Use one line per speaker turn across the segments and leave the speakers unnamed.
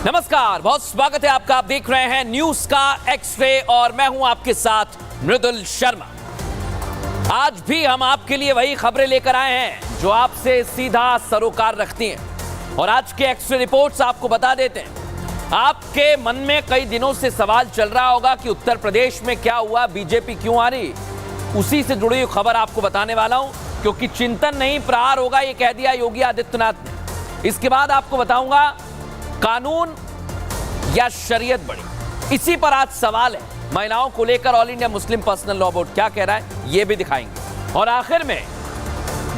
नमस्कार, बहुत स्वागत है आपका। आप देख रहे हैं न्यूज का एक्स-रे और मैं हूं आपके साथ मृदुल शर्मा। आज भी हम आपके लिए वही खबरें लेकर आए हैं जो आपसे सीधा सरोकार रखती हैं। और आज के एक्स-रे रिपोर्ट्स आपको बता देते हैं। आपके मन में कई दिनों से सवाल चल रहा होगा कि उत्तर प्रदेश में क्या हुआ, बीजेपी क्यों आ रही, उसी से जुड़ी हुई खबर आपको बताने वाला हूं, क्योंकि चिंतन नहीं प्रहार होगा, ये कह दिया योगी आदित्यनाथ ने। इसके बाद आपको बताऊंगा कानून या शरीयत बड़ी, इसी पर आज सवाल है। महिलाओं को लेकर all India Muslim personal law board क्या कह रहा है, यह भी दिखाएंगे। और आखिर में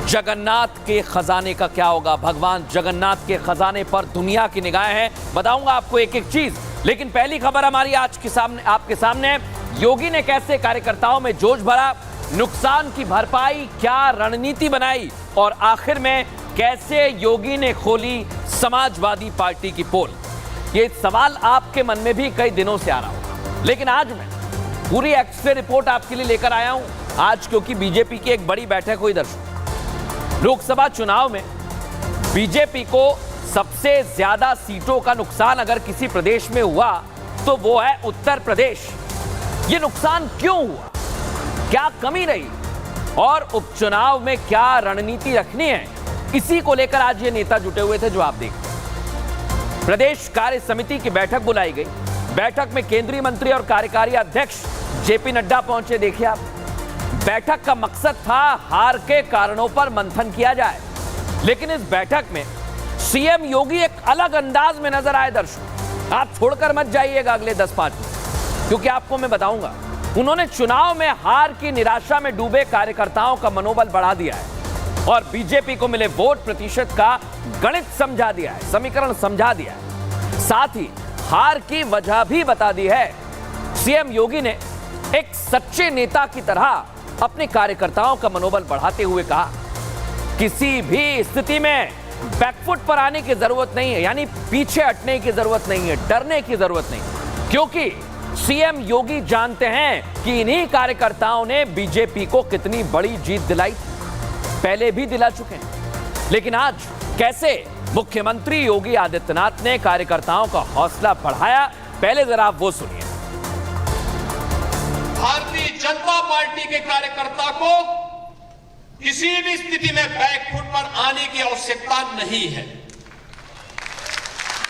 जगन्नाथ के खजाने का क्या होगा। भगवान जगन्नाथ के खजाने पर दुनिया की निगाहें हैं, बताऊंगा आपको एक एक चीज। लेकिन पहली खबर हमारी आज के सामने आपके सामने, योगी ने कैसे कार्यकर्ताओं में जोश भरा, नुकसान की भरपाई क्या रणनीति बनाई, और आखिर में कैसे योगी ने खोली समाजवादी पार्टी की पोल। ये सवाल आपके मन में भी कई दिनों से आ रहा होगा, लेकिन आज मैं पूरी एक्स-रे रिपोर्ट आपके लिए लेकर आया हूं। आज क्योंकि बीजेपी की एक बड़ी बैठक हुई दर्शकों। लोकसभा चुनाव में बीजेपी को सबसे ज्यादा सीटों का नुकसान अगर किसी प्रदेश में हुआ तो वो है उत्तर प्रदेश। ये नुकसान क्यों हुआ, क्या कमी रही और उपचुनाव में क्या रणनीति रखनी है, इसी को लेकर आज ये नेता जुटे हुए थे जो आप देखते हैं। प्रदेश कार्य समिति की बैठक बुलाई गई। बैठक में केंद्रीय मंत्री और कार्यकारी अध्यक्ष जेपी नड्डा पहुंचे। देखिए आप, बैठक का मकसद था हार के कारणों पर मंथन किया जाए। लेकिन इस बैठक में सीएम योगी एक अलग अंदाज में नजर आए दर्शक। आप छोड़कर मत जाइएगा अगले 10-5 मिनट, क्योंकि आपको मैं बताऊंगा उन्होंने चुनाव में हार की निराशा में डूबे कार्यकर्ताओं का मनोबल बढ़ा दिया है और बीजेपी को मिले वोट प्रतिशत का गणित समझा दिया है, समीकरण समझा दिया है। साथ ही हार की वजह भी बता दी है। सीएम योगी ने एक सच्चे नेता की तरह अपने कार्यकर्ताओं का मनोबल बढ़ाते हुए कहा, किसी भी स्थिति में बैकफुट पर आने की जरूरत नहीं है, यानी पीछे हटने की जरूरत नहीं है, डरने की जरूरत नहीं, क्योंकि सीएम योगी जानते हैं कि इन्हीं कार्यकर्ताओं ने बीजेपी को कितनी बड़ी जीत दिलाई, पहले भी दिला चुके हैं। लेकिन आज कैसे मुख्यमंत्री योगी आदित्यनाथ ने कार्यकर्ताओं का हौसला बढ़ाया, पहले जरा आप वो सुनिए।
भारतीय जनता पार्टी के कार्यकर्ता को किसी भी स्थिति में बैकफुट पर आने की आवश्यकता नहीं है,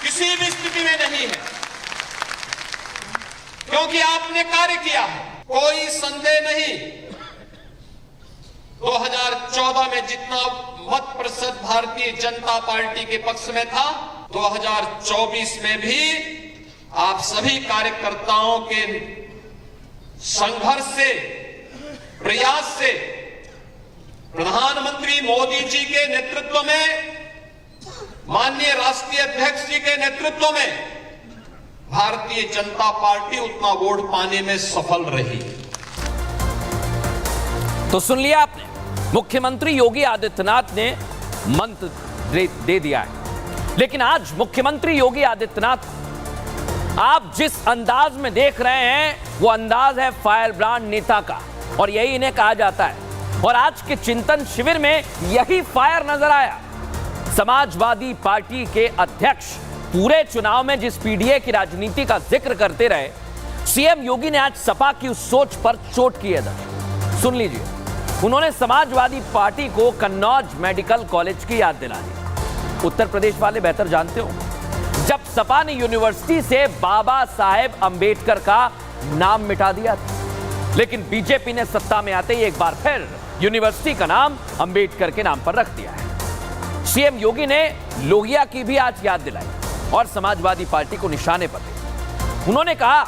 किसी भी स्थिति में नहीं है, क्योंकि आपने कार्य किया है, कोई संदेह नहीं। 2014 में जितना मत प्रतिशत भारतीय जनता पार्टी के पक्ष में था, 2024 में भी आप सभी कार्यकर्ताओं के संघर्ष से, प्रयास से, प्रधानमंत्री मोदी जी के नेतृत्व में, माननीय राष्ट्रीय अध्यक्ष जी के नेतृत्व में भारतीय जनता पार्टी उतना वोट पाने में सफल रही।
तो सुन लिया आपने, मुख्यमंत्री योगी आदित्यनाथ ने मंत्र दे दिया है। लेकिन आज मुख्यमंत्री योगी आदित्यनाथ आप जिस अंदाज में देख रहे हैं, वो अंदाज है फायर ब्रांड नेता का, और यही इन्हें कहा जाता है। और आज के चिंतन शिविर में यही फायर नजर आया। समाजवादी पार्टी के अध्यक्ष पूरे चुनाव में जिस पीडीए की राजनीति का जिक्र करते रहे, सीएम योगी ने आज सपा की उस सोच पर चोट की है। सुन लीजिए, उन्होंने समाजवादी पार्टी को कन्नौज मेडिकल कॉलेज की याद दिला दी। उत्तर प्रदेश वाले बेहतर जानते हो, जब सपा ने यूनिवर्सिटी से बाबा साहेब अंबेडकर का नाम मिटा दिया था, लेकिन बीजेपी ने सत्ता में आते ही एक बार फिर यूनिवर्सिटी का नाम अंबेडकर के नाम पर रख दिया है। सीएम योगी ने लोहिया की भी आज याद दिलाई और समाजवादी पार्टी को निशाने पर लिया। उन्होंने कहा,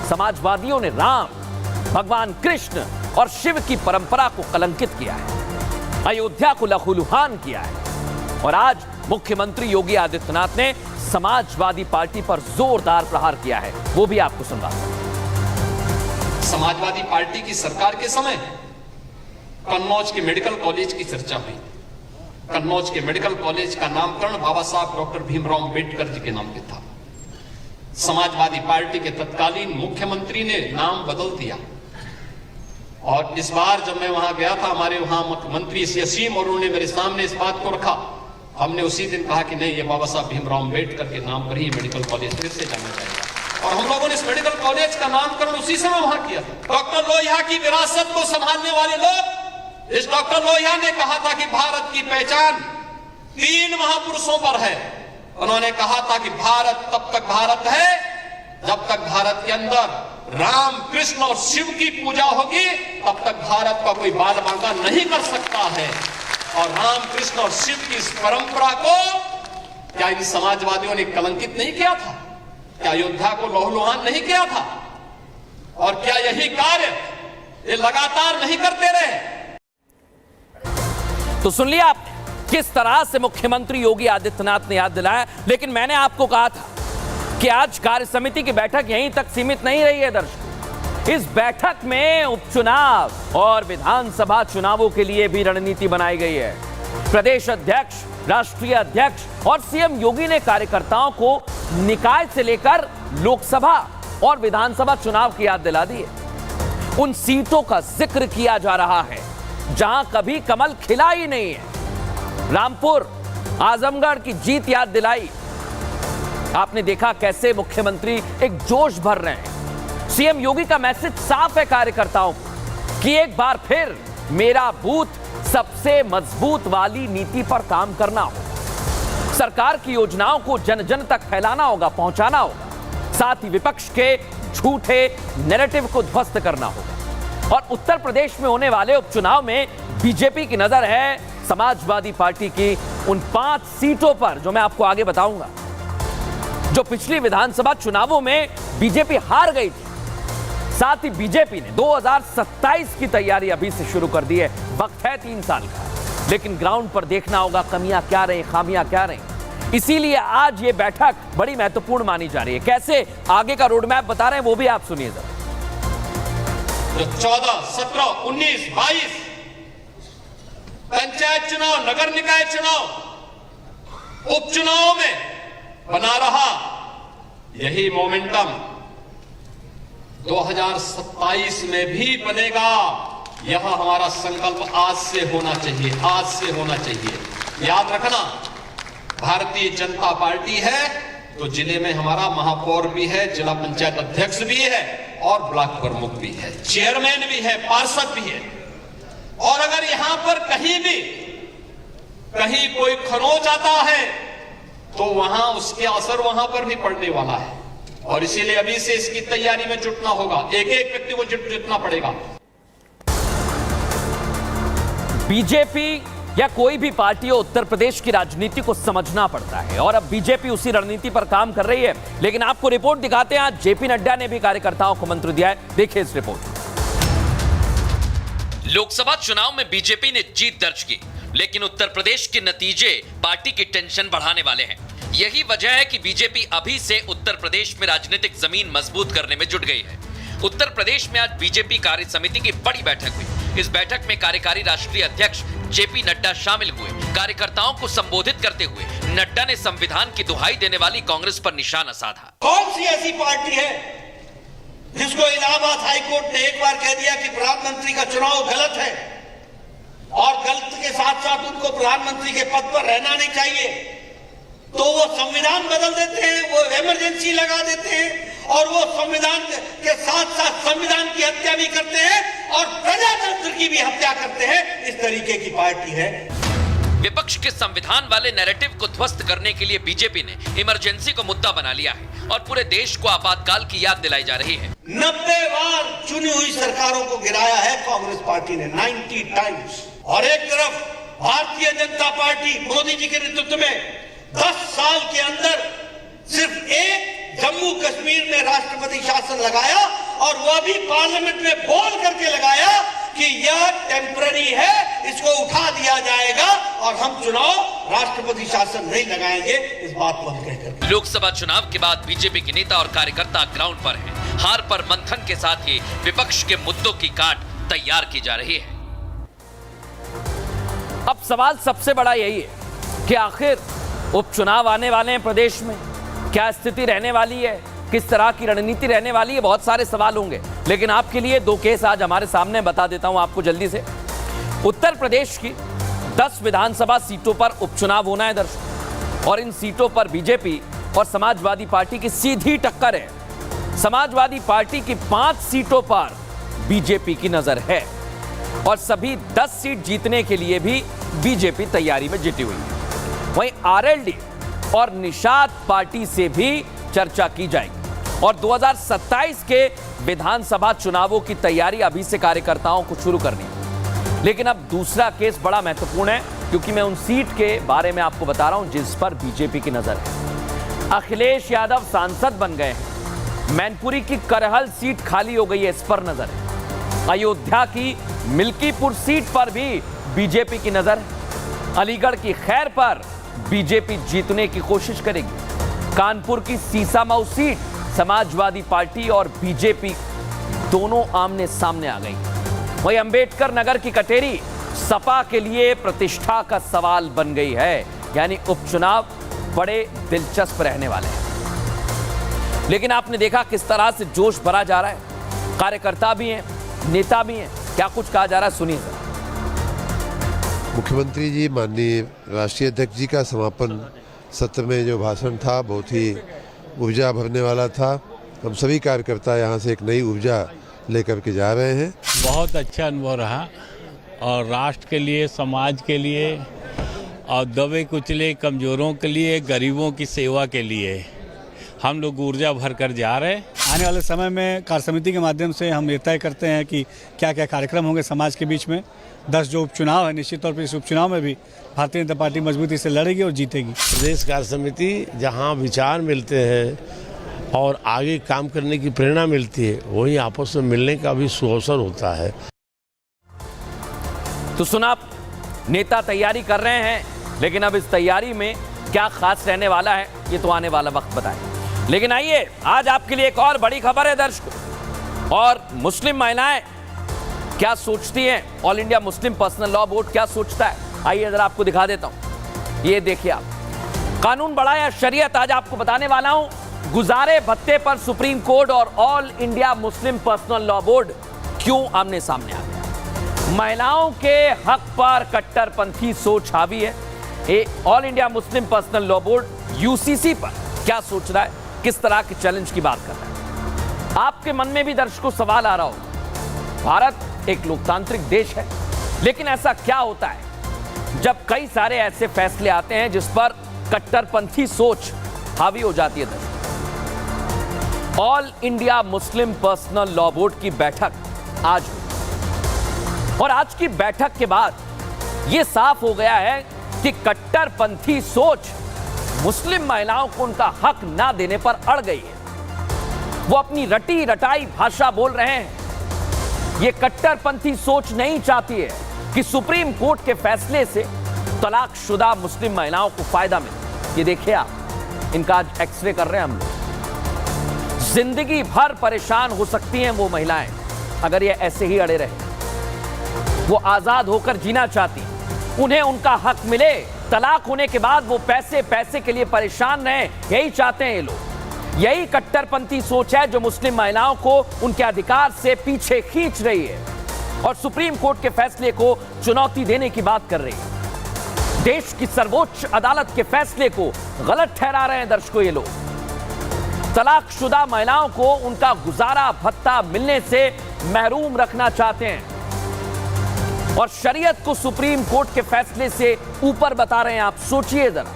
समाजवादियों ने राम, भगवान कृष्ण और शिव की परंपरा को कलंकित किया है, अयोध्या को लहूलुहान किया है। और आज मुख्यमंत्री योगी आदित्यनाथ ने समाजवादी पार्टी पर जोरदार प्रहार किया है, वो भी आपको सुनवा।
समाजवादी पार्टी की सरकार के समय कन्नौज के मेडिकल कॉलेज की चर्चा हुई। कन्नौज के मेडिकल कॉलेज का नामकरण बाबा साहब डॉक्टर भीमराव अंबेडकर जी के नाम पे था। समाजवादी पार्टी के तत्कालीन मुख्यमंत्री ने नाम बदल दिया, और इस बार जब मैं वहां गया था, हमारे वहां मुख्यमंत्री असीम और उन्होंने मेरे सामने इस बात को रखा, हमने उसी दिन कहा कि नहीं, ये बाबा साहब भीमराव अम्बेडकर के नाम पर ही मेडिकल कॉलेज फिर से जाना जाएगा। और हम लोगों ने इस मेडिकल कॉलेज का नामकरण उसी समय वहां किया था। डॉक्टर लोहिया की विरासत को संभालने वाले लोग, इस डॉक्टर लोहिया ने कहा था कि भारत की पहचान 3 महापुरुषों पर है। उन्होंने कहा था कि भारत तब तक भारत है जब तक भारत के अंदर राम, कृष्ण और शिव की पूजा होगी, तब तक भारत का कोई बाल बांका नहीं कर सकता है। और राम, कृष्ण और शिव की इस परंपरा को क्या इन समाजवादियों ने कलंकित नहीं किया था? क्या अयोध्या को लहूलुहान नहीं किया था? और क्या यही कार्य ये लगातार नहीं करते रहे?
तो सुन लिया आपने किस तरह से मुख्यमंत्री योगी आदित्यनाथ ने याद दिलाया। लेकिन मैंने आपको कहा था कि आज कार्य समिति की बैठक यहीं तक सीमित नहीं रही है दर्शक। इस बैठक में उपचुनाव और विधानसभा चुनावों के लिए भी रणनीति बनाई गई है। प्रदेश अध्यक्ष, राष्ट्रीय अध्यक्ष और सीएम योगी ने कार्यकर्ताओं को निकाय से लेकर लोकसभा और विधानसभा चुनाव की याद दिला दी है। उन सीटों का जिक्र किया जा रहा है जहां कभी कमल खिला ही नहीं है। रामपुर, आजमगढ़ की जीत याद दिलाई। आपने देखा कैसे मुख्यमंत्री एक जोश भर रहे हैं। सीएम योगी का मैसेज साफ है कार्यकर्ताओं को कि एक बार फिर मेरा बूथ सबसे मजबूत वाली नीति पर काम करना होगा। सरकार की योजनाओं को जन जन तक फैलाना होगा, पहुंचाना होगा। साथ ही विपक्ष के झूठे नैरेटिव को ध्वस्त करना होगा। और उत्तर प्रदेश में होने वाले उपचुनाव में बीजेपी की नजर है समाजवादी पार्टी की उन 5 सीटों पर, जो मैं आपको आगे बताऊंगा, जो पिछली विधानसभा चुनावों में बीजेपी हार गई थी। साथ ही बीजेपी ने 2027 की तैयारी अभी से शुरू कर दी है। वक्त है 3 साल का, लेकिन ग्राउंड पर देखना होगा कमियां क्या रही, खामियां क्या रही। इसीलिए आज ये बैठक बड़ी महत्वपूर्ण मानी जा रही है। कैसे आगे का रोड मैप बता रहे हैं वो भी आप सुनिए जरा।
14, 17, 19, 22 पंचायत चुनाव, नगर निकाय चुनाव, उपचुनाव में बना रहा यही मोमेंटम 2027 में भी बनेगा। यह हमारा संकल्प आज से होना चाहिए, आज से होना चाहिए। याद रखना, भारतीय जनता पार्टी है तो जिले में हमारा महापौर भी है, जिला पंचायत अध्यक्ष भी है और ब्लॉक प्रमुख भी है, चेयरमैन भी है, पार्षद भी है। और अगर यहां पर कहीं कोई खरोच आता है तो वहां उसके असर वहां पर भी पड़ने वाला है। और इसीलिए अभी से इसकी तैयारी में जुटना होगा, एक एक व्यक्ति को जुटना पड़ेगा।
बीजेपी या कोई भी पार्टी हो, उत्तर प्रदेश की राजनीति को समझना पड़ता है और अब बीजेपी उसी रणनीति पर काम कर रही है। लेकिन आपको रिपोर्ट दिखाते हैं, आज जेपी नड्डा ने भी कार्यकर्ताओं को मंत्र दिया है। देखिए इस रिपोर्ट।
लोकसभा चुनाव में बीजेपी ने जीत दर्ज की, लेकिन उत्तर प्रदेश के नतीजे पार्टी की टेंशन बढ़ाने वाले हैं। यही वजह है कि बीजेपी अभी से उत्तर प्रदेश में राजनीतिक जमीन मजबूत करने में जुट गई है। उत्तर प्रदेश में आज बीजेपी कार्य समिति की बड़ी बैठक हुई। इस बैठक में कार्यकारी राष्ट्रीय अध्यक्ष जेपी नड्डा शामिल हुए। कार्यकर्ताओं को संबोधित करते हुए नड्डा ने संविधान की दुहाई देने वाली कांग्रेस पर निशाना साधा।
कौन सी ऐसी पार्टी है जिसको इलाहाबाद हाईकोर्ट ने एक बार कह दिया कि प्रधानमंत्री का चुनाव गलत है और गलत के साथ साथ उनको प्रधानमंत्री के पद पर रहना नहीं चाहिए, तो वो संविधान बदल देते हैं, वो इमरजेंसी लगा देते हैं और वो संविधान के साथ साथ संविधान की हत्या भी करते हैं और प्रजातंत्र की भी हत्या करते हैं। इस तरीके की पार्टी है।
विपक्ष के संविधान वाले नैरेटिव को ध्वस्त करने के लिए बीजेपी ने इमरजेंसी को मुद्दा बना लिया है और पूरे देश को आपातकाल की याद दिलाई जा रही है।
90 बार चुनी हुई सरकारों को गिराया है कांग्रेस पार्टी ने, 90 टाइम्स। और एक तरफ भारतीय जनता पार्टी मोदी जी के नेतृत्व में 10 साल के अंदर सिर्फ एक जम्मू कश्मीर में राष्ट्रपति शासन लगाया और वह भी पार्लियामेंट में बोल करके लगाया कि यह टेम्पररी है, इसको उठा दिया जाएगा और हम चुनाव राष्ट्रपति शासन नहीं लगाएंगे, इस बात को हम कहकर।
लोकसभा चुनाव के बाद बीजेपी के नेता और कार्यकर्ता ग्राउंड पर हैं। हार पर मंथन के साथ ही विपक्ष के मुद्दों की काट तैयार की जा रही है।
अब सवाल सबसे बड़ा यही है कि आखिर उपचुनाव आने वाले हैं प्रदेश में, क्या स्थिति रहने वाली है, किस तरह की रणनीति रहने वाली है। बहुत सारे सवाल होंगे, लेकिन आपके लिए 2 केस आज हमारे सामने बता देता हूं आपको जल्दी से। उत्तर प्रदेश की 10 विधानसभा सीटों पर उपचुनाव होना है दर्शकों, और इन सीटों पर बीजेपी और समाजवादी पार्टी की सीधी टक्कर है। समाजवादी पार्टी की 5 सीटों पर बीजेपी की नजर है और सभी 10 सीट जीतने के लिए भी बीजेपी तैयारी में जुटी हुई है। वहीं आरएलडी और निषाद पार्टी से भी चर्चा की जाएगी और 2027 के विधानसभा चुनावों की तैयारी अभी से कार्यकर्ताओं को शुरू करनी है। लेकिन अब दूसरा केस बड़ा महत्वपूर्ण है, क्योंकि मैं उन सीट के बारे में आपको बता रहा हूं जिस पर बीजेपी की नजर है। अखिलेश यादव सांसद बन गए हैं, मैनपुरी की करहल सीट खाली हो गई है, इस पर नजर है। अयोध्या की मिल्कीपुर सीट पर भी बीजेपी की नजर है। अलीगढ़ की खैर पर बीजेपी जीतने की कोशिश करेगी। कानपुर की सीसामऊ सीट समाजवादी पार्टी और बीजेपी दोनों आमने सामने आ गई। वहीं अंबेडकर नगर की कटेरी सपा के लिए प्रतिष्ठा का सवाल बन गई है, यानी उपचुनाव बड़े दिलचस्प रहने वाले हैं। लेकिन आपने देखा किस तरह से जोश भरा जा रहा है, कार्यकर्ता भी हैं, नेता भी हैं। क्या कुछ कहा जा रहा है, सुनिए जरा।
मुख्यमंत्री जी, माननीय राष्ट्रीय अध्यक्ष जी का समापन सत्र में जो भाषण था बहुत ही ऊर्जा भरने वाला था। हम सभी कार्यकर्ता यहाँ से एक नई ऊर्जा लेकर के जा रहे हैं।
बहुत अच्छा अनुभव रहा और राष्ट्र के लिए, समाज के लिए और दबे कुचले कमजोरों के लिए, गरीबों की सेवा के लिए हम लोग ऊर्जा भर कर जा रहे हैं।
आने वाले समय में कार्य समिति के माध्यम से हम ये तय करते हैं कि क्या क्या कार्यक्रम होंगे समाज के बीच में। 10 जो उपचुनाव है, निश्चित तौर पर इस उपचुनाव में भी भारतीय जनता पार्टी मजबूती से लड़ेगी और जीतेगी।
प्रदेश कार्य समिति जहां विचार मिलते हैं और आगे काम करने की प्रेरणा मिलती है, वही आपस में मिलने का भी सुअवसर होता है।
तो सुना, नेता तैयारी कर रहे हैं, लेकिन अब इस तैयारी में क्या खास रहने वाला है ये तो आने वाला वक्त बताए। लेकिन आइए, आज आपके लिए एक और बड़ी खबर है दर्शकों, और मुस्लिम महिलाएं क्या सोचती हैं, all India Muslim personal law board क्या सोचता है, आइए जरा आपको दिखा देता हूं। ये देखिए आप, कानून बढ़ाया शरीयत, आज आपको बताने वाला हूं गुजारे भत्ते पर सुप्रीम कोर्ट और all India Muslim personal law board क्यों आमने सामने आ गया। महिलाओं के हक पर कट्टरपंथी सोच हावी है। All India Muslim personal law board UCC पर क्या सोच रहा है, किस तरह के चैलेंज की बात कर रहा है। आपके मन में भी दर्शकों सवाल आ रहा होगा, भारत एक लोकतांत्रिक देश है, लेकिन ऐसा क्या होता है जब कई सारे ऐसे फैसले आते हैं जिस पर कट्टरपंथी सोच हावी हो जाती है। दर्शकों, all India Muslim personal law board की बैठक आज हुई और आज की बैठक के बाद यह साफ हो गया है कि कट्टरपंथी सोच मुस्लिम महिलाओं को उनका हक ना देने पर अड़ गई है। वो अपनी रटी रटाई भाषा बोल रहे हैं। ये कट्टरपंथी सोच नहीं चाहती है कि सुप्रीम कोर्ट के फैसले से तलाकशुदा मुस्लिम महिलाओं को फायदा मिले। ये देखिए आप, इनका आज एक्सरे कर रहे हैं हम लोग। जिंदगी भर परेशान हो सकती हैं वो महिलाएं अगर ये ऐसे ही अड़े रहे। वो आजाद होकर जीना चाहती, उन्हें उनका हक मिले, तलाक होने के बाद वो पैसे के लिए परेशान रहे, यही चाहते हैं ये लोग। यही कट्टरपंथी सोच है जो मुस्लिम महिलाओं को उनके अधिकार से पीछे खींच रही है और सुप्रीम कोर्ट के फैसले को चुनौती देने की बात कर रही है। देश की सर्वोच्च अदालत के फैसले को गलत ठहरा रहे हैं दर्शकों ये लोग। तलाकशुदा महिलाओं को उनका गुजारा भत्ता मिलने से महरूम रखना चाहते हैं और शरीयत को सुप्रीम कोर्ट के फैसले से ऊपर बता रहे हैं। आप सोचिए जरा।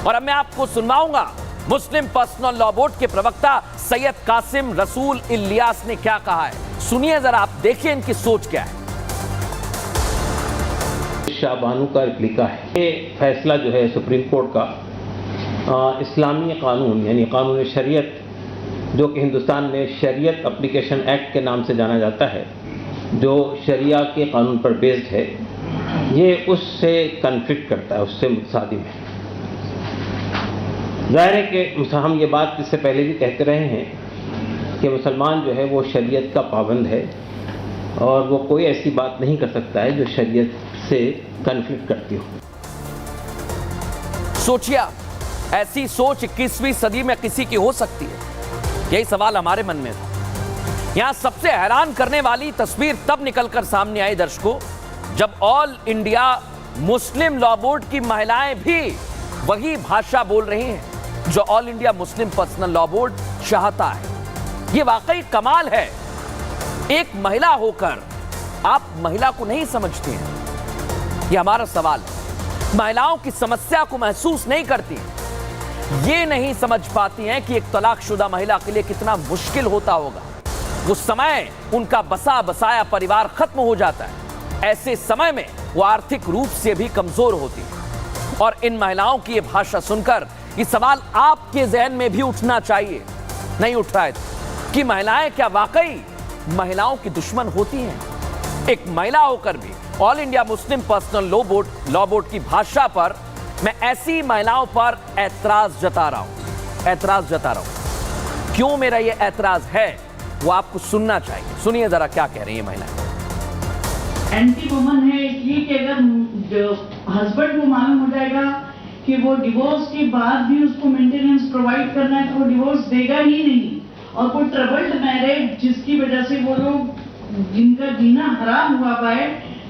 और अब मैं आपको सुनवाऊंगा मुस्लिम पर्सनल लॉ बोर्ड के प्रवक्ता सैयद कासिम रसूल इलियास ने क्या कहा है। सुनिए जरा, आप देखिए इनकी सोच क्या है।
शाहबानू का रिप्लिका है ये फैसला जो है सुप्रीम कोर्ट का इस्लामी कानून यानी कानून शरीयत, जो कि हिंदुस्तान में शरीयत एप्लीकेशन एक्ट के नाम से जाना जाता है, जो शरिया के कानून पर बेस्ड है, ये उससे कन्फ्लिक्ट करता है, उससे मुतसादिम है। जाहिर है कि हम ये बात इससे पहले भी कहते रहे हैं कि मुसलमान जो है वो शरीयत का पाबंद है और वो कोई ऐसी बात नहीं कर सकता है जो शरीयत से कन्फ्लिक्ट करती हो।
सोचिए, ऐसी सोच 21वीं सदी में किसी की हो सकती है? यही सवाल हमारे मन में था। यहां सबसे हैरान करने वाली तस्वीर तब निकलकर सामने आई दर्शकों, जब all India Muslim law board की महिलाएं भी वही भाषा बोल रही हैं जो all India Muslim personal law board चाहता है। यह वाकई कमाल है। एक महिला होकर आप महिला को नहीं समझती हैं, यह हमारा सवाल है। महिलाओं की समस्या को महसूस नहीं करती, ये नहीं समझ पाती हैं कि एक तलाकशुदा महिला के लिए कितना मुश्किल होता होगा। उस समय उनका बसा बसाया परिवार खत्म हो जाता है। ऐसे समय में वो आर्थिक रूप से भी कमजोर होती है। और इन महिलाओं की ये भाषा सुनकर ये सवाल आपके जहन में भी उठना चाहिए, नहीं उठ रहा है, कि महिलाएं क्या वाकई महिलाओं की दुश्मन होती हैं? एक महिला होकर भी all India Muslim personal law board की भाषा पर मैं ऐसी महिलाओं पर ऐतराज जता रहा हूं। क्यों मेरा ये ऐतराज है वो आपको सुनना चाहिए। सुनिए जरा क्या कह रही है महिलाएं।
एंटी वुमन है इसलिए कि अगर हस्बैंड को मालूम हो जाएगा कि वो डिवोर्स के बाद भी उसको मेंटेनेंस प्रोवाइड करना है तो वो डिवोर्स देगा ही नहीं। और कोई ट्रबल्ड मैरिज जिसकी वजह से वो लोग जिनका जीना हराम हुआ पाए,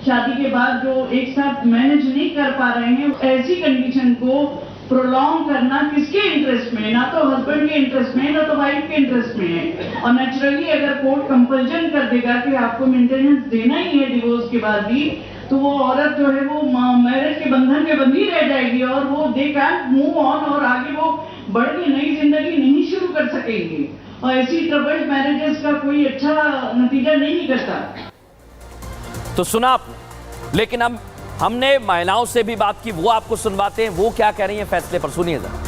शादी के बाद जो एक साथ मैनेज नहीं कर पा रहे हैं, ऐसी कंडीशन को प्रोलॉन्ग करना किसके इंटरेस्ट में? ना तो हस्बैंड के इंटरेस्ट में, ना तो वाइफ के इंटरेस्ट में है। और नेचुरली अगर कोर्ट कंपल्जन कर देगा कि आपको मेंटेनेंस देना ही है डिवोर्स के बाद भी, तो वो औरत जो है वो मैरिज के बंधन में बंधी रह जाएगी और वो दे कैंट मूव ऑन और आगे वो बढ़ के नई जिंदगी नहीं शुरू कर सकेंगे। और ऐसी ट्रबल्ड मैरिजेस का कोई अच्छा नतीजा नहीं निकलता।
तो सुना आपने, लेकिन अब हमने महिलाओं से भी बात की, वो आपको सुनवाते हैं वो क्या कह रही हैं फैसले पर। सुनिए जरा।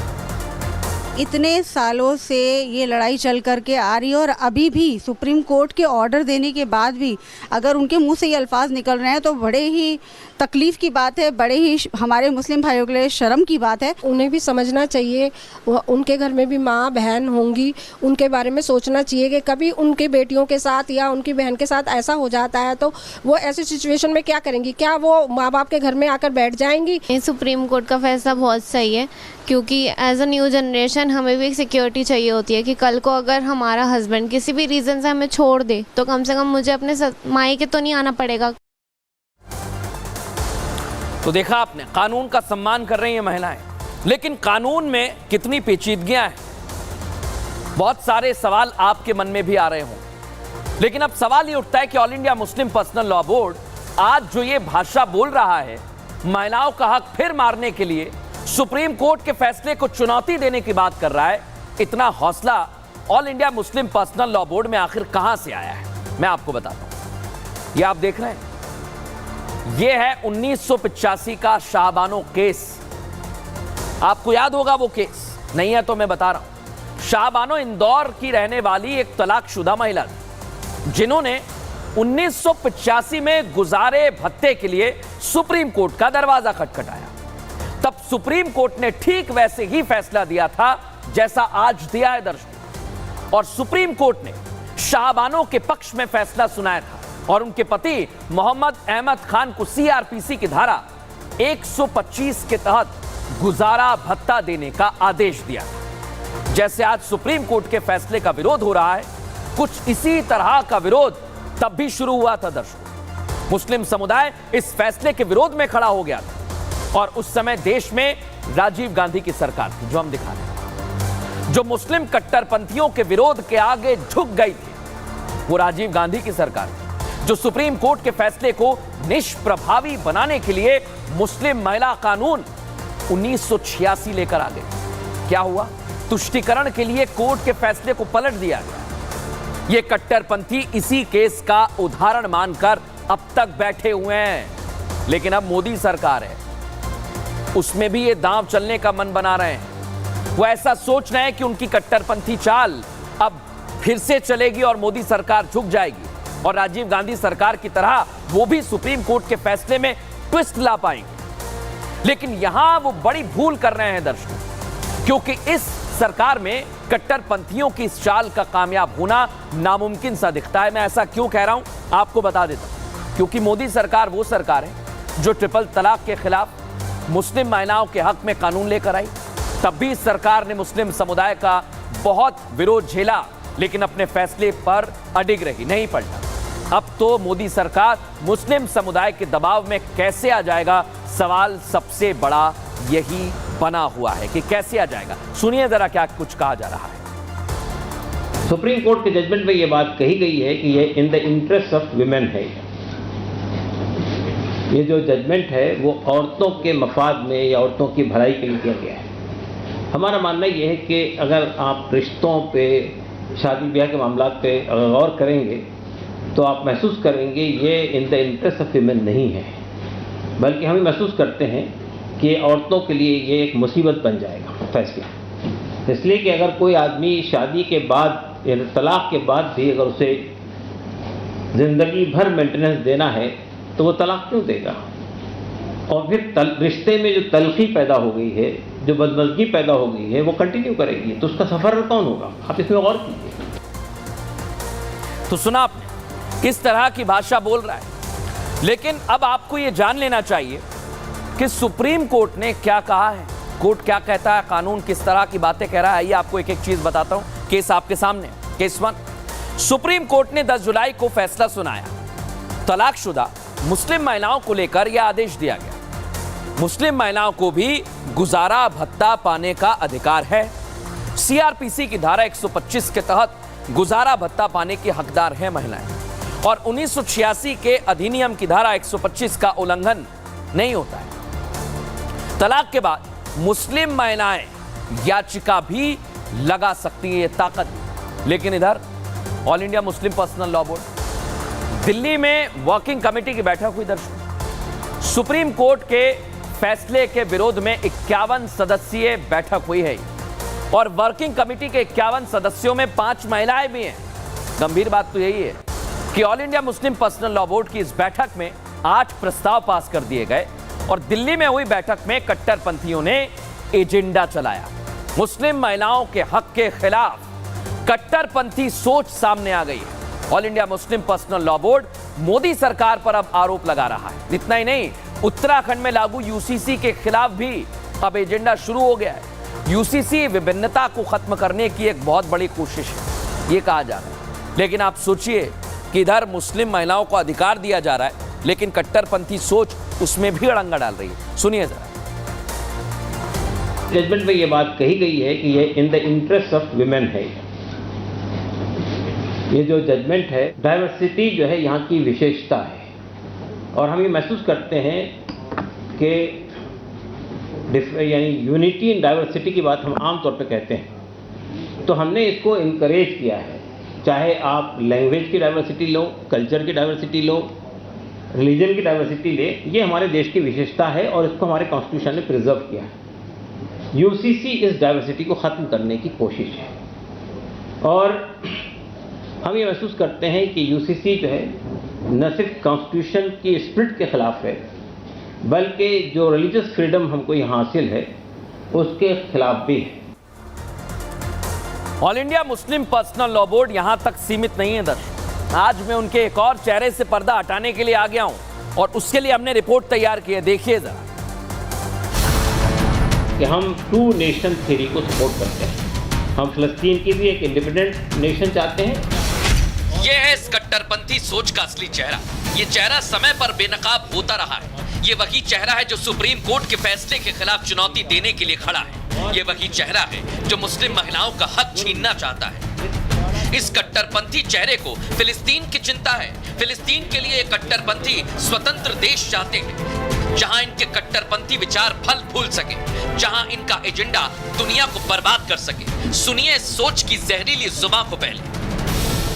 इतने सालों से ये लड़ाई चल करके आ रही है और अभी भी सुप्रीम कोर्ट के ऑर्डर देने के बाद भी अगर उनके मुंह से ये अल्फाज निकल रहे हैं तो बड़े ही तकलीफ की बात है, बड़े ही हमारे मुस्लिम भाइयों के लिए शर्म की बात है।
उन्हें भी समझना चाहिए, उनके घर में भी माँ बहन होंगी, उनके बारे में सोचना चाहिए कि कभी उनके बेटियों के साथ या उनकी बहन के साथ ऐसा हो जाता है तो वो ऐसी सिचुएशन में क्या करेंगी? क्या वो माँ बाप के घर में आकर बैठ जाएंगी?
सुप्रीम कोर्ट का फैसला बहुत सही है, क्योंकि एज अ न्यू जनरेशन हमें भी एक सिक्योरिटी चाहिए होती है कि कल को अगर हमारा हस्बैंड किसी भी रीज़न से हमें छोड़ दे तो कम से कम मुझे अपने मायके तो नहीं आना पड़ेगा।
तो देखा आपने, कानून का सम्मान कर रही हैं महिलाएं, लेकिन कानून में कितनी पेचीदगियां हैं। बहुत सारे सवाल आपके मन में भी आ रहे हों, लेकिन अब सवाल ये उठता है कि all India Muslim personal law board आज जो ये भाषा बोल रहा है, महिलाओं का हक फिर मारने के लिए सुप्रीम कोर्ट के फैसले को चुनौती देने की बात कर रहा है। इतना हौसला all India Muslim personal law board में आखिर कहां से आया है, मैं आपको बताता हूं। ये आप देख रहे हैं, ये है 1985 का शाहबानो केस। आपको याद होगा वो केस, नहीं है तो मैं बता रहा हूं। शाहबानो इंदौर की रहने वाली एक तलाकशुदा महिला थी, जिन्होंने 1985 में गुजारे भत्ते के लिए सुप्रीम कोर्ट का दरवाजा खटखटाया। तब सुप्रीम कोर्ट ने ठीक वैसे ही फैसला दिया था जैसा आज दिया है दर्शकों, और सुप्रीम कोर्ट ने शाहबानो के पक्ष में फैसला सुनाया था और उनके पति मोहम्मद अहमद खान को सीआरपीसी की धारा 125 के तहत गुजारा भत्ता देने का आदेश दिया था। जैसे आज सुप्रीम कोर्ट के फैसले का विरोध हो रहा है, कुछ इसी तरह का विरोध तब भी शुरू हुआ था दर्शकों। मुस्लिम समुदाय इस फैसले के विरोध में खड़ा हो गया था और उस समय देश में राजीव गांधी की सरकार थी, जो हम दिखा रहे हैं, जो मुस्लिम कट्टरपंथियों के विरोध के आगे झुक गई थी। वो राजीव गांधी की सरकार थी जो सुप्रीम कोर्ट के फैसले को निष्प्रभावी बनाने के लिए मुस्लिम महिला कानून 1986 लेकर आ गई। क्या हुआ? तुष्टीकरण के लिए कोर्ट के फैसले को पलट दिया गया। ये कट्टरपंथी इसी केस का उदाहरण मानकर अब तक बैठे हुए हैं, लेकिन अब मोदी सरकार है, उसमें भी ये दांव चलने का मन बना रहे हैं। वो ऐसा सोच रहे हैं कि उनकी कट्टरपंथी चाल अब फिर से चलेगी और मोदी सरकार झुक जाएगी और राजीव गांधी सरकार की तरह वो भी सुप्रीम कोर्ट के फैसले में ट्विस्ट ला पाएंगे। लेकिन यहां वो बड़ी भूल कर रहे हैं दर्शकों, क्योंकि इस सरकार में कट्टरपंथियों की इस चाल का कामयाब होना नामुमकिन सा दिखता है। मैं ऐसा क्यों कह रहा हूं आपको बता देता हूं, क्योंकि मोदी सरकार वो सरकार है जो ट्रिपल तलाक के खिलाफ मुस्लिम महिलाओं के हक में कानून लेकर आई। तब भी इस सरकार ने मुस्लिम समुदाय का बहुत विरोध झेला, लेकिन अपने फैसले पर अडिग रही, नहीं पलटा। अब तो मोदी सरकार मुस्लिम समुदाय के दबाव में कैसे आ जाएगा सवाल सबसे बड़ा यही बना हुआ है कि कैसे आ जाएगा। सुनिए जरा क्या कुछ कहा जा रहा है।
सुप्रीम कोर्ट के जजमेंट में ये बात कही गई है कि ये in the interest of women है। ये जो जजमेंट है वो औरतों के मफाद में या औरतों की भलाई के लिए किया गया है। हमारा मानना ये है कि अगर आप रिश्तों पे, शादी ब्याह के मामलों पे अगर गौर करेंगे तो आप महसूस करेंगे ये in the interest of women नहीं है, बल्कि हम महसूस करते हैं कि औरतों के लिए ये एक मुसीबत बन जाएगा फैसला। इसलिए कि अगर कोई आदमी शादी के बाद या तलाक के बाद भी अगर उसे ज़िंदगी भर मेंटेनेंस देना है तो वो तलाक क्यों देगा? और फिर रिश्ते में जो तलखी पैदा हो गई है, जो बदमज़गी पैदा हो गई है, वो कंटिन्यू करेगी, तो उसका सफ़र कौन होगा? आप इसमें गौर कीजिए।
तो सुना आपने किस तरह की भाषा बोल रहा है, लेकिन अब आपको ये जान लेना चाहिए कि सुप्रीम कोर्ट ने क्या कहा है, कोर्ट क्या कहता है, कानून किस तरह की बातें कह रहा है। ये आपको एक एक चीज बताता हूं। केस आपके सामने, केस 1। सुप्रीम कोर्ट ने 10 जुलाई को फैसला सुनाया। तलाकशुदा मुस्लिम महिलाओं को लेकर यह आदेश दिया गया, मुस्लिम महिलाओं को भी गुजारा भत्ता पाने का अधिकार है। सीआरपीसी की धारा 125 के तहत गुजारा भत्ता पाने की हकदार है महिलाएं, और 1986 के अधिनियम की धारा 125 का उल्लंघन नहीं होता है। तलाक के बाद मुस्लिम महिलाएं याचिका भी लगा सकती है, ये ताकत। लेकिन इधर all India Muslim personal law board Delhi में वर्किंग कमेटी की बैठक हुई। दर्शकों, सुप्रीम कोर्ट के फैसले के विरोध में 51 सदस्यीय बैठक हुई है, और वर्किंग कमेटी के 51 सदस्यों में 5 महिलाएं भी हैं। गंभीर बात तो यही है कि all India Muslim personal law board की इस बैठक में 8 प्रस्ताव पास कर दिए गए, और दिल्ली में हुई बैठक में कट्टरपंथियों ने एजेंडा चलाया। मुस्लिम महिलाओं के हक के खिलाफ कट्टरपंथी सोच सामने आ गई है। All India Muslim personal law board Modi सरकार पर अब आरोप लगा रहा है। इतना ही नहीं, उत्तराखंड में लागू यूसीसी के खिलाफ भी अब एजेंडा शुरू हो गया है। यूसीसी विभिन्नता को खत्म करने की एक बहुत बड़ी कोशिश है, ये कहा जा रहा है। लेकिन आप सोचिए कि इधर मुस्लिम महिलाओं को अधिकार दिया जा रहा है, लेकिन कट्टरपंथी सोच उसमें भी अड़ंगा डाल रही है। सुनिए जरा।
जजमेंट में ये बात कही गई है कि ये in the interest of women है। ये जो जजमेंट है, डाइवर्सिटी जो है यहाँ की विशेषता है, और हम ये महसूस करते हैं कि यानी यूनिटी इन डाइवर्सिटी की बात हम आम तौर पे कहते हैं, तो हमने इसको इनकरेज किया है। चाहे आप लैंग्वेज की डाइवर्सिटी लो, कल्चर की डाइवर्सिटी लो, रिलीजन की डाइवर्सिटी ले, ये हमारे देश की विशेषता है और इसको हमारे कॉन्स्टिट्यूशन ने प्रिजर्व किया है। यूसीसी इस डाइवर्सिटी को ख़त्म करने की कोशिश है, और हम ये महसूस करते हैं कि यूसीसी जो है न सिर्फ कॉन्स्टिट्यूशन की स्पिरिट के खिलाफ है, बल्कि जो रिलीजियस फ्रीडम हमको यहाँ हासिल है उसके खिलाफ भी है।
All India Muslim personal law board यहां तक सीमित नहीं है दर्शक। आज मैं उनके एक और चेहरे से पर्दा हटाने के लिए आ गया हूं, और उसके लिए हमने रिपोर्ट तैयार की है। देखिए जरा
कि हम 2 नेशन थ्योरी को सपोर्ट करते हैं। हम फिलिस्तीन की भी एक इंडिपेंडेंट नेशन चाहते हैं।
ये है इस कट्टरपंथी सोच का असली चेहरा। ये चेहरा समय पर बेनकाब होता रहा है। ये वही चेहरा है जो सुप्रीम कोर्ट के फैसले के खिलाफ चुनौती देने के लिए खड़ा है। ये वही चेहरा है जो मुस्लिम महिलाओं का हक छीनना चाहता है। इस कट्टरपंथी चेहरे को फिलिस्तीन की चिंता है। फिलिस्तीन के लिए कट्टरपंथी स्वतंत्र देश चाहते हैं, जहां इनके कट्टरपंथी विचार फल फूल सके, जहां इनका एजेंडा दुनिया को बर्बाद कर सके। सुनिए इस सोच की जहरीली जुबान को पहले।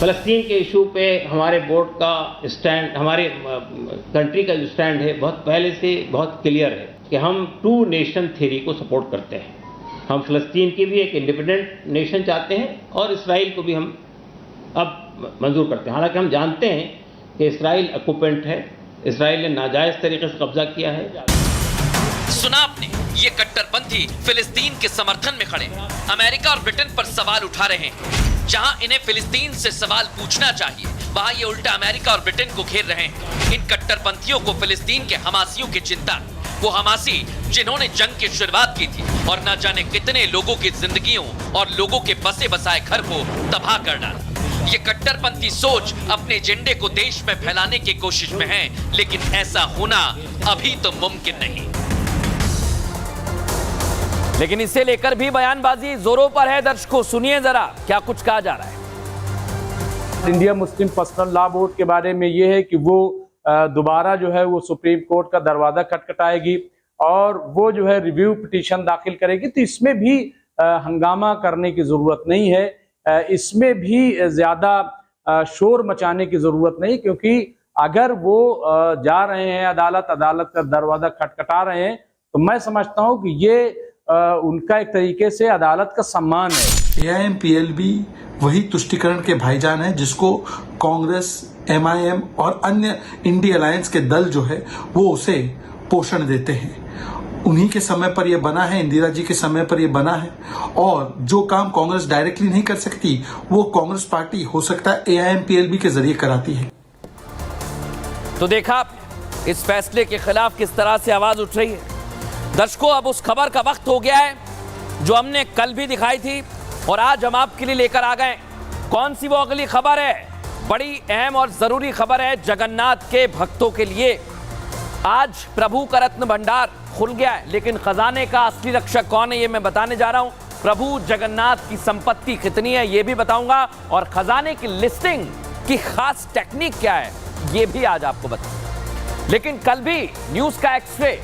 फ़लस्तीन के इशू पे हमारे बोर्ड का स्टैंड, हमारे कंट्री का जो स्टैंड है, बहुत पहले से बहुत क्लियर है कि हम 2 नेशन थ्योरी को सपोर्ट करते हैं। हम फ़लस्तीन की भी एक इंडिपेंडेंट नेशन चाहते हैं, और इसराइल को भी हम अब मंजूर करते हैं। हालांकि हम जानते हैं कि इसराइल ऑक्यूपेंट है, इसराइल ने नाजायज़ तरीके से कब्जा किया है।
सुना आपने, ये कट्टरपंथी फिलिस्तीन के समर्थन में खड़े हैं। अमेरिका और ब्रिटेन पर सवाल उठा रहे हैं। जहां इन्हें फिलिस्तीन से सवाल पूछना चाहिए, वहां ये उल्टा अमेरिका और ब्रिटेन को घेर रहे हैं। इन कट्टरपंथियों को फिलिस्तीन के हमासियों की चिंता है। वो हमासी जिन्होंने जंग की शुरुआत की थी और न जाने कितने लोगों की जिंदगियों और लोगों के बसे बसाए घर को तबाह कर डाला। ये कट्टरपंथी सोच अपने एजेंडे को देश में फैलाने की कोशिश में है, लेकिन ऐसा होना अभी तो मुमकिन नहीं।
लेकिन इसे लेकर भी बयानबाजी जोरों पर है। दर्शकों सुनिए जरा क्या कुछ कहा जा रहा है।
India Muslim personal law board के बारे में यह है कि वो दोबारा जो है वो सुप्रीम कोर्ट का दरवाजा खटखटाएगी और वो जो है रिव्यू पिटीशन दाखिल करेगी। तो इसमें भी हंगामा करने की जरूरत नहीं है, इसमें भी ज्यादा शोर मचाने की जरूरत नहीं, क्योंकि अगर वो जा रहे हैं अदालत का दरवाजा खटखटा रहे हैं तो मैं समझता हूं कि ये उनका एक तरीके से अदालत का सम्मान है।
AIMPLB वही तुष्टिकरण के भाईजान है जिसको कांग्रेस, MIM और अन्य इंडिया अलायंस के दल जो है वो उसे पोषण देते हैं। उन्हीं के समय पर यह बना है, इंदिरा जी के समय पर यह बना है, और जो काम कांग्रेस डायरेक्टली नहीं कर सकती वो कांग्रेस पार्टी हो सकता है AIMPLB के जरिए कराती है।
तो देखा इस फैसले के खिलाफ किस तरह से आवाज उठ रही है। दर्शकों अब उस खबर का वक्त हो गया है जो हमने कल भी दिखाई थी और आज हम आपके लिए लेकर आ गए। कौन सी वो अगली खबर है? बड़ी अहम और जरूरी खबर है जगन्नाथ के भक्तों के लिए। आज प्रभु का रत्न भंडार खुल गया है, लेकिन खजाने का असली रक्षक कौन है ये मैं बताने जा रहा हूं। प्रभु जगन्नाथ की संपत्ति कितनी है ये भी बताऊंगा, और खजाने की लिस्टिंग की खास टेक्निक क्या है ये भी आज आपको बताऊंगा। लेकिन कल भी न्यूज का एक्सरे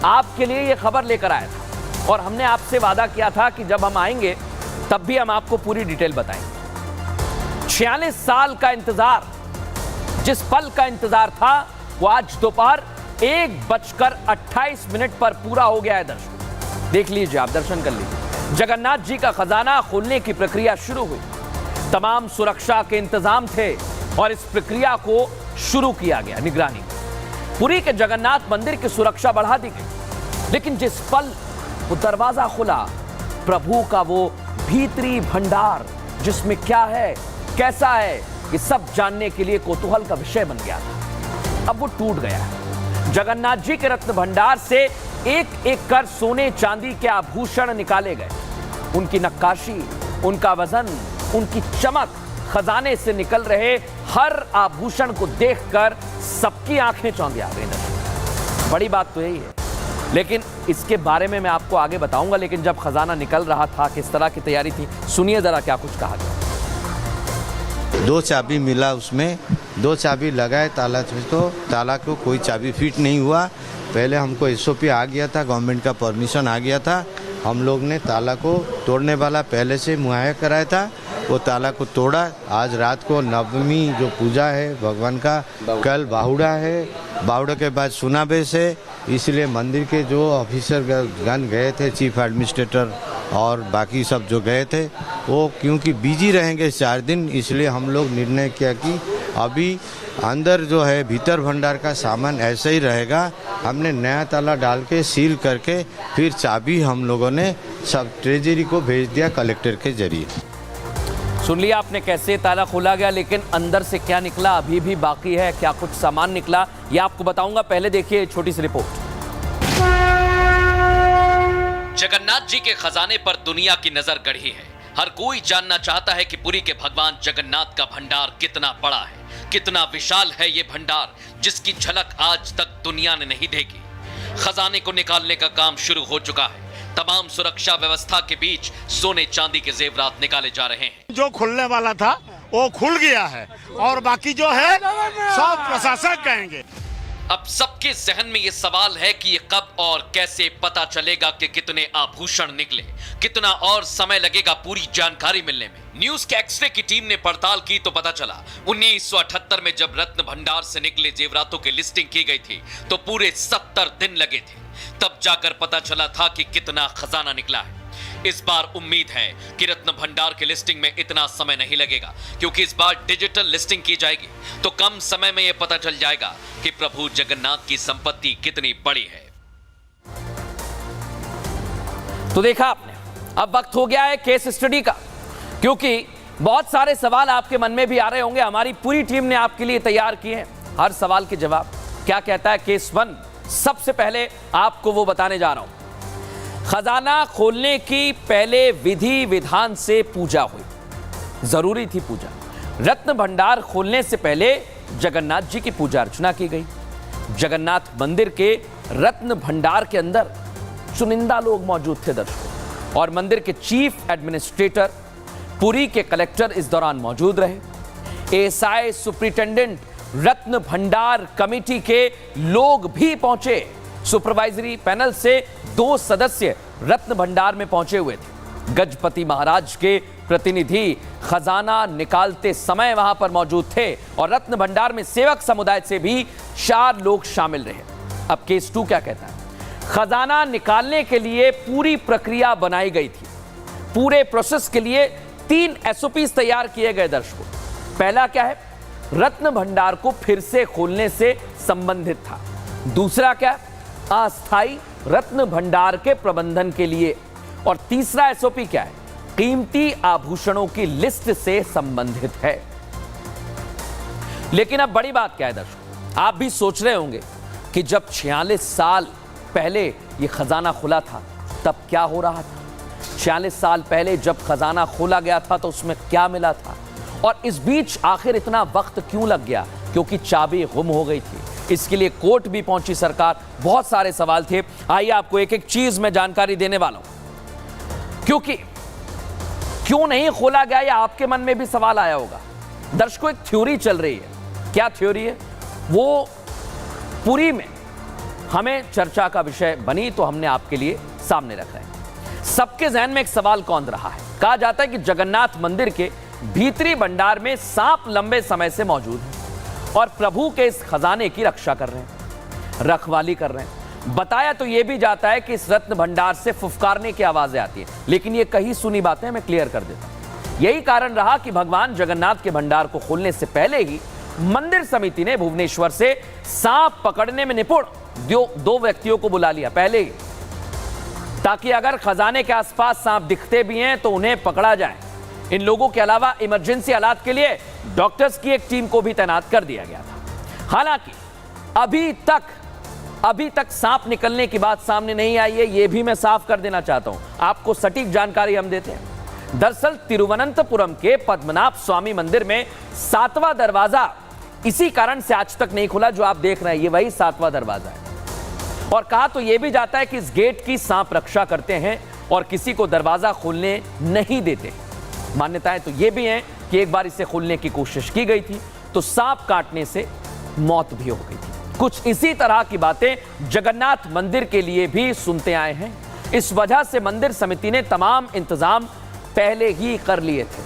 आपके लिए ये खबर लेकर आया था और हमने आपसे वादा किया था कि जब हम आएंगे तब भी हम आपको पूरी डिटेल बताएंगे। 46 साल का इंतजार, जिस पल का इंतजार था वो आज दोपहर 1:28 पर पूरा हो गया है। दर्शक देख लीजिए, आप दर्शन कर लीजिए। जगन्नाथ जी का खजाना खोलने की प्रक्रिया शुरू हुई। तमाम सुरक्षा के इंतजाम थे और इस प्रक्रिया को शुरू किया गया निगरानी। पुरी के जगन्नाथ मंदिर की सुरक्षा बढ़ा दी गई, लेकिन जिस पल वो दरवाजा खुला, प्रभु का वो भीतरी भंडार जिसमें क्या है कैसा है ये सब जानने के लिए कौतूहल का विषय बन गया था, अब वो टूट गया है। जगन्नाथ जी के रत्न भंडार से एक एक कर सोने चांदी के आभूषण निकाले गए। उनकी नक्काशी, उनका वजन, उनकी चमक, खजाने से निकल रहे हर आभूषण को देखकर सबकी आंखें चौंधी आ गई। बड़ी बात तो यही है, लेकिन इसके बारे में मैं आपको आगे बताऊंगा। लेकिन जब खजाना निकल रहा था किस तरह की तैयारी थी, सुनिए जरा क्या कुछ कहा गया।
2 चाबी मिला, उसमें 2 चाबी लगाए ताला से, तो ताला को कोई चाबी फिट नहीं हुआ। पहले हमको SOP आ गया था, गवर्नमेंट का परमिशन आ गया था। हम लोग ने ताला को तोड़ने वाला पहले से मुहैया कराया था, वो ताला को तोड़ा। आज रात को नवमी जो पूजा है भगवान का, कल बाहुड़ा है, बाहुड़ा के बाद सुनाबेश है, इसलिए मंदिर के जो ऑफिसर गण गए थे, चीफ एडमिनिस्ट्रेटर और बाकी सब जो गए थे, वो क्योंकि बिजी रहेंगे 4 दिन, इसलिए हम लोग निर्णय किया कि अभी अंदर जो है भीतर भंडार का सामान ऐसे ही रहेगा। हमने नया ताला डाल के सील करके फिर चाबी हम लोगों ने सब ट्रेजरी को भेज दिया कलेक्टर के जरिए।
सुन लिया आपने कैसे ताला खोला गया, लेकिन अंदर से क्या निकला अभी भी बाकी है। क्या कुछ सामान निकला ये आपको बताऊंगा, पहले देखिए छोटी सी रिपोर्ट।
जगन्नाथ जी के खजाने पर दुनिया की नजर गड़ी है। हर कोई जानना चाहता है कि पुरी के भगवान जगन्नाथ का भंडार कितना बड़ा है, कितना विशाल है ये भंडार, जिसकी झलक आज तक दुनिया ने नहीं देखी। खजाने को निकालने का काम शुरू हो चुका है। तमाम सुरक्षा व्यवस्था के बीच सोने चांदी के जेवरात निकाले जा रहे हैं।
जो खुलने वाला था वो खुल गया है और बाकी जो है सब प्रशासक कहेंगे।
अब सबके जहन में ये सवाल है कि ये कब और कैसे पता चलेगा कि कितने आभूषण निकले, कितना और समय लगेगा पूरी जानकारी मिलने में। न्यूज के एक्सरे की टीम ने पड़ताल की तो पता चला 1978 में जब रत्न भंडार से निकले जेवरातों की लिस्टिंग की गई थी तो पूरे 70 दिन लगे थे। तब जाकर पता चला था कि कितना खजाना निकला है। इस बार उम्मीद है कि रत्न भंडार की लिस्टिंग में इतना समय नहीं लगेगा, क्योंकि इस बार डिजिटल लिस्टिंग की जाएगी तो कम समय में यह पता चल जाएगा कि प्रभु जगन्नाथ की संपत्ति कितनी बड़ी है।
तो देखा आपने, अब वक्त हो गया है केस स्टडी का, क्योंकि बहुत सारे सवाल आपके मन में भी आ रहे होंगे। हमारी पूरी टीम ने आपके लिए तैयार किए हैं हर सवाल के जवाब। क्या कहता है केस 1, सबसे पहले आपको वो बताने जा रहा हूं। खजाना खोलने की पहले विधि विधान से पूजा हुई, जरूरी थी पूजा। रत्न भंडार खोलने से पहले जगन्नाथ जी की पूजा अर्चना की गई। जगन्नाथ मंदिर के रत्न भंडार के अंदर चुनिंदा लोग मौजूद थे दर्शकों, और मंदिर के चीफ एडमिनिस्ट्रेटर, पुरी के कलेक्टर इस दौरान मौजूद रहे। एएसआई सुप्रिंटेंडेंट, रत्न भंडार कमेटी के लोग भी पहुंचे। सुपरवाइजरी पैनल से 2 सदस्य रत्न भंडार में पहुंचे हुए थे। गजपति महाराज के प्रतिनिधि खजाना निकालते समय वहां पर मौजूद थे, और रत्न भंडार में सेवक समुदाय से भी 4 लोग शामिल रहे। अब केस 2 क्या कहता है? खजाना निकालने के लिए पूरी प्रक्रिया बनाई गई थी। पूरे प्रोसेस के लिए 3 SOPs तैयार किए गए दर्शकों। पहला क्या है? रत्न भंडार को फिर से खोलने से संबंधित था। दूसरा क्या? अस्थायी रत्न भंडार के प्रबंधन के लिए। और तीसरा SOP क्या है? कीमती आभूषणों की लिस्ट से संबंधित है। लेकिन अब बड़ी बात क्या है दर्शकों? आप भी सोच रहे होंगे कि जब 46 साल पहले ये खजाना खुला था तब क्या हो रहा था? 46 साल पहले जब खजाना खोला गया था तो उसमें क्या मिला था? और इस बीच आखिर इतना वक्त क्यों लग गया? क्योंकि चाबी गुम हो गई थी। इसके लिए कोर्ट भी पहुंची सरकार। बहुत सारे सवाल थे। आइए आपको एक एक चीज में जानकारी देने वाला हूं। क्योंकि क्यों नहीं खोला गया, या आपके मन में भी सवाल आया होगा। दर्शकों, एक थ्योरी चल रही है। क्या थ्योरी है? वो पुरी में हमें चर्चा का विषय बनी तो हमने आपके लिए सामने रखा है। सबके जहन में एक सवाल कौन रहा है? कहा जाता है कि जगन्नाथ मंदिर के भीतरी भंडार में सांप लंबे समय से मौजूद है और प्रभु के इस खजाने की रक्षा कर रहे हैं, रखवाली कर रहे हैं। बताया तो यह भी जाता है कि इस रत्न भंडार से फुफकारने की आवाजें आती हैं, लेकिन ये कहीं सुनी बातें मैं क्लियर कर देता हूं। यही कारण रहा कि भगवान जगन्नाथ के भंडार को खोलने से पहले ही मंदिर समिति ने भुवनेश्वर से सांप पकड़ने में निपुण 2 व्यक्तियों को बुला लिया पहले ही, ताकि अगर खजाने के आसपास सांप दिखते भी हैं तो उन्हें पकड़ा जाए। इन लोगों के अलावा इमरजेंसी हालात के लिए डॉक्टर्स की एक टीम को भी तैनात कर दिया गया था। हालांकि अभी तक सांप निकलने की बात सामने नहीं आई है, यह भी मैं साफ कर देना चाहता हूं। आपको सटीक जानकारी हम देते हैं। दरअसल तिरुवनंतपुरम के पद्मनाभ स्वामी मंदिर में 7वां दरवाजा इसी कारण से आज तक नहीं खुला जो आप देख रहे हैं। ये वही 7वां दरवाजा है। और कहा तो यह भी जाता है कि इस गेट की सांप रक्षा करते हैं और किसी को दरवाजा खोलने नहीं देते। मान्यताएं तो यह भी हैं कि एक बार इसे खोलने की कोशिश की गई थी तो सांप काटने से मौत भी हो गई थी। कुछ इसी तरह की बातें जगन्नाथ मंदिर के लिए भी सुनते आए हैं। इस वजह से मंदिर समिति ने तमाम इंतजाम पहले ही कर लिए थे।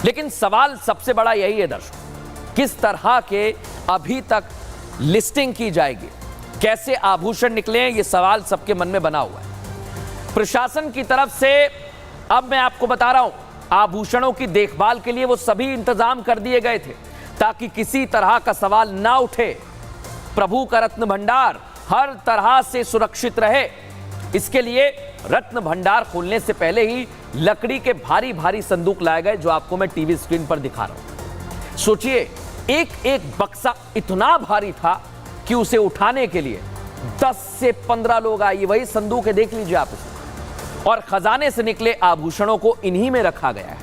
लेकिन सवाल सबसे बड़ा यही है दर्शकों, किस तरह के अभी तक लिस्टिंग की जाएगी, कैसे आभूषण निकले, ये सवाल सबके मन में बना हुआ है। प्रशासन की तरफ से अब मैं आपको बता रहा हूं, आभूषणों की देखभाल के लिए वो सभी इंतजाम कर दिए गए थे ताकि किसी तरह का सवाल ना उठे। प्रभु का रत्न भंडार हर तरह से सुरक्षित रहे, इसके लिए रत्न भंडार खोलने से पहले ही लकड़ी के भारी भारी संदूक लाए गए, जो आपको मैं टीवी स्क्रीन पर दिखा रहा हूं। सोचिए, एक एक बक्सा इतना भारी था कि उसे उठाने के लिए 10 से 15 लोग आए। वही संदूक है, देख लीजिए आप इसे। और खजाने से निकले आभूषणों को इन्हीं में रखा गया है।